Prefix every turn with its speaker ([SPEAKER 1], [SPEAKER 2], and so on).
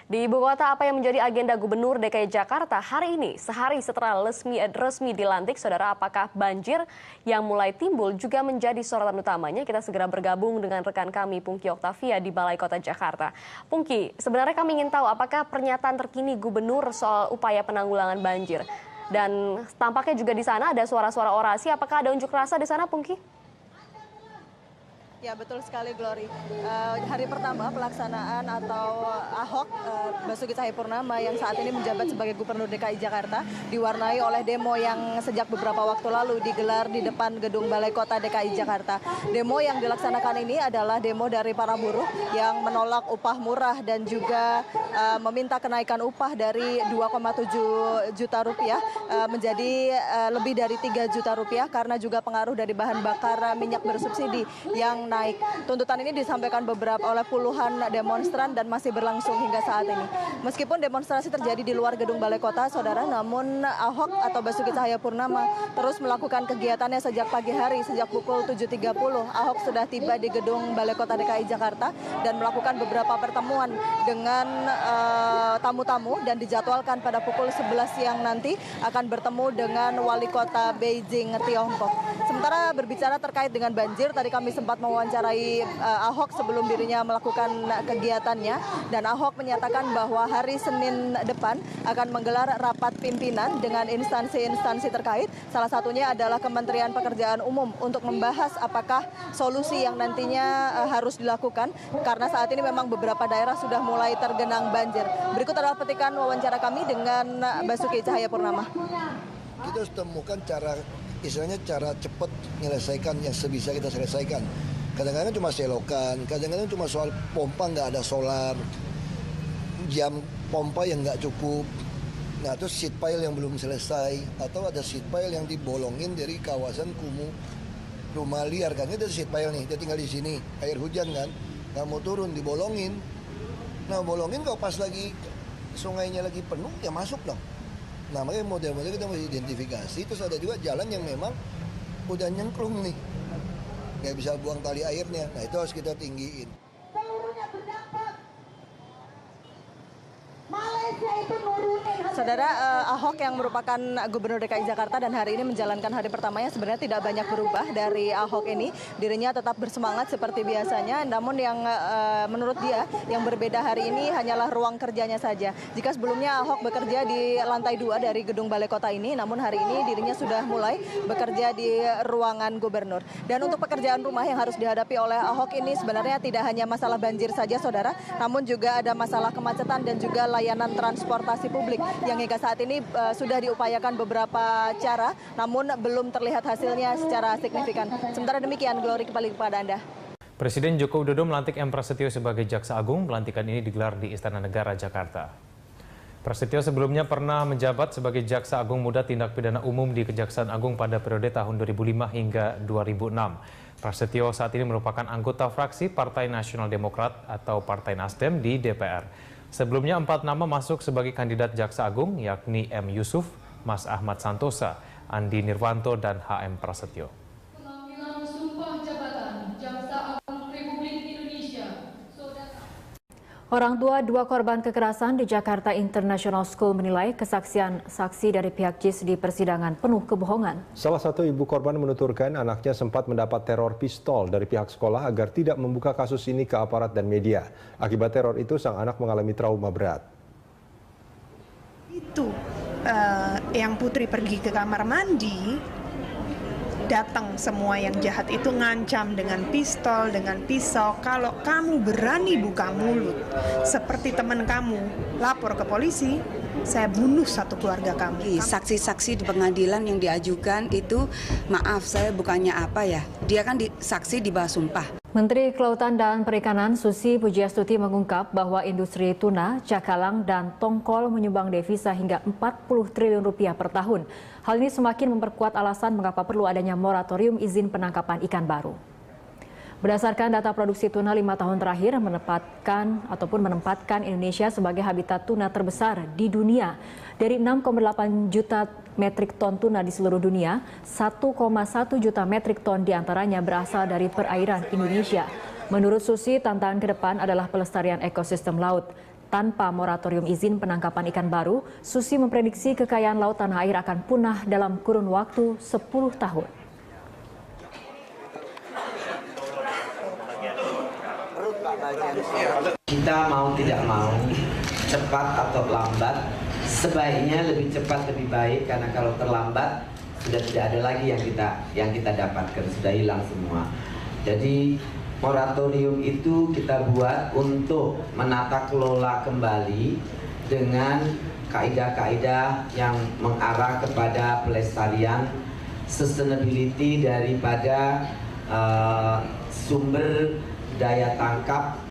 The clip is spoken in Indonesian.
[SPEAKER 1] Di ibu kota, apa yang menjadi agenda Gubernur DKI Jakarta hari ini, sehari setelah resmi dilantik, saudara, apakah banjir yang mulai timbul juga menjadi sorotan utamanya? Kita segera bergabung dengan rekan kami, Pungki Oktavia di Balai Kota Jakarta. Pungki, sebenarnya kami ingin tahu apakah pernyataan terkini Gubernur soal upaya penanggulangan banjir? Dan tampaknya juga di sana ada suara-suara orasi, apakah ada unjuk rasa di sana, Pungki?
[SPEAKER 2] Ya, betul sekali, Glory. Hari pertama pelaksanaan atau Ahok Basuki Cahayapurnama yang saat ini menjabat sebagai Gubernur DKI Jakarta diwarnai oleh demo yang sejak beberapa waktu lalu digelar di depan gedung Balai Kota DKI Jakarta. Demo yang dilaksanakan ini adalah demo dari para buruh yang menolak upah murah dan juga meminta kenaikan upah dari 2,7 juta rupiah menjadi lebih dari 3 juta rupiah karena juga pengaruh dari bahan bakar minyak bersubsidi yang naik. Tuntutan ini disampaikan oleh puluhan demonstran dan masih berlangsung hingga saat ini. Meskipun demonstrasi terjadi di luar gedung Balai Kota, saudara, namun Ahok atau Basuki Cahayapurnama terus melakukan kegiatannya sejak pagi hari, sejak pukul 7.30. Ahok sudah tiba di gedung Balai Kota DKI Jakarta dan melakukan beberapa pertemuan dengan tamu-tamu dan dijadwalkan pada pukul 11 siang nanti akan bertemu dengan Wali Kota Beijing, Tiongkok. Sementara berbicara terkait dengan banjir, tadi kami sempat mewawancarai Ahok sebelum dirinya melakukan kegiatannya, dan Ahok menyatakan bahwa hari Senin depan akan menggelar rapat pimpinan dengan instansi-instansi terkait, salah satunya adalah Kementerian Pekerjaan Umum untuk membahas apakah solusi yang nantinya harus dilakukan karena saat ini memang beberapa daerah sudah mulai tergenang banjir. Berikut adalah petikan wawancara kami dengan Basuki Cahayapurnama.
[SPEAKER 3] Kita harus temukan istilahnya cara cepat menyelesaikan yang sebisa kita selesaikan. Kadang-kadang cuma selokan, kadang-kadang cuma soal pompa nggak ada solar, jam pompa yang nggak cukup. Nah, terus seat pile yang belum selesai, atau ada seat pile yang dibolongin dari kawasan kumuh rumah liar kan. Itu seat pile nih, dia tinggal di sini, air hujan kan, nggak mau turun, dibolongin. Nah, bolongin kalau pas lagi sungainya lagi penuh, ya masuk dong. Nah, makanya model-model kita mesti identifikasi. Terus ada juga jalan yang memang udah nyengklung nih, nggak bisa buang tali airnya. Nah, itu harus kita tinggiin.
[SPEAKER 2] Saudara, Ahok yang merupakan Gubernur DKI Jakarta dan hari ini menjalankan hari pertamanya sebenarnya tidak banyak berubah dari Ahok ini. Dirinya tetap bersemangat seperti biasanya, namun yang menurut dia yang berbeda hari ini hanyalah ruang kerjanya saja. Jika sebelumnya Ahok bekerja di lantai 2 dari gedung Balai Kota ini, namun hari ini dirinya sudah mulai bekerja di ruangan Gubernur. Dan untuk pekerjaan rumah yang harus dihadapi oleh Ahok ini sebenarnya tidak hanya masalah banjir saja, saudara, namun juga ada masalah kemacetan dan juga layanan transportasi publik yang hingga saat ini sudah diupayakan beberapa cara, namun belum terlihat hasilnya secara signifikan. Sementara demikian, Glory, kembali kepada Anda.
[SPEAKER 4] Presiden Joko Widodo melantik M. Prasetyo sebagai Jaksa Agung. Pelantikan ini digelar di Istana Negara, Jakarta. Prasetyo sebelumnya pernah menjabat sebagai Jaksa Agung Muda Tindak Pidana Umum di Kejaksaan Agung pada periode tahun 2005 hingga 2006. Prasetyo saat ini merupakan anggota fraksi Partai Nasional Demokrat atau Partai Nasdem di DPR. Sebelumnya 4 nama masuk sebagai kandidat Jaksa Agung, yakni M. Yusuf, Mas Ahmad Santosa, Andi Nirwanto, dan HM Prasetyo.
[SPEAKER 5] Orang tua 2 korban kekerasan di Jakarta International School menilai kesaksian saksi dari pihak JIS di persidangan penuh kebohongan.
[SPEAKER 6] Salah satu ibu korban menuturkan anaknya sempat mendapat teror pistol dari pihak sekolah agar tidak membuka kasus ini ke aparat dan media. Akibat teror itu, sang anak mengalami trauma berat.
[SPEAKER 7] Itu yang Putri pergi ke kamar mandi, datang semua yang jahat itu ngancam dengan pistol, dengan pisau. Kalau kamu berani buka mulut seperti teman kamu, lapor ke polisi, saya bunuh satu keluarga kamu.
[SPEAKER 8] Saksi-saksi di pengadilan yang diajukan itu, maaf, saya bukannya apa ya, dia kan saksi di bawah sumpah.
[SPEAKER 5] Menteri Kelautan dan Perikanan Susi Pujiastuti mengungkap bahwa industri tuna, cakalang, dan tongkol menyumbang devisa hingga 40 triliun rupiah per tahun. Hal ini semakin memperkuat alasan mengapa perlu adanya moratorium izin penangkapan ikan baru. Berdasarkan data produksi tuna 5 tahun terakhir menempatkan Indonesia sebagai habitat tuna terbesar di dunia. Dari 6,8 juta metrik ton tuna di seluruh dunia, 1,1 juta metrik ton diantaranya berasal dari perairan Indonesia. Menurut Susi, tantangan ke depan adalah pelestarian ekosistem laut. Tanpa moratorium izin penangkapan ikan baru, Susi memprediksi kekayaan laut tanah air akan punah dalam kurun waktu 10 tahun.
[SPEAKER 9] Kita mau tidak mau, cepat atau lambat, sebaiknya lebih cepat lebih baik, karena kalau terlambat sudah tidak ada lagi yang kita dapatkan, sudah hilang semua. Jadi moratorium itu kita buat untuk menata kelola kembali dengan kaidah-kaidah yang mengarah kepada pelestarian, sustainability daripada sumber daya tangkap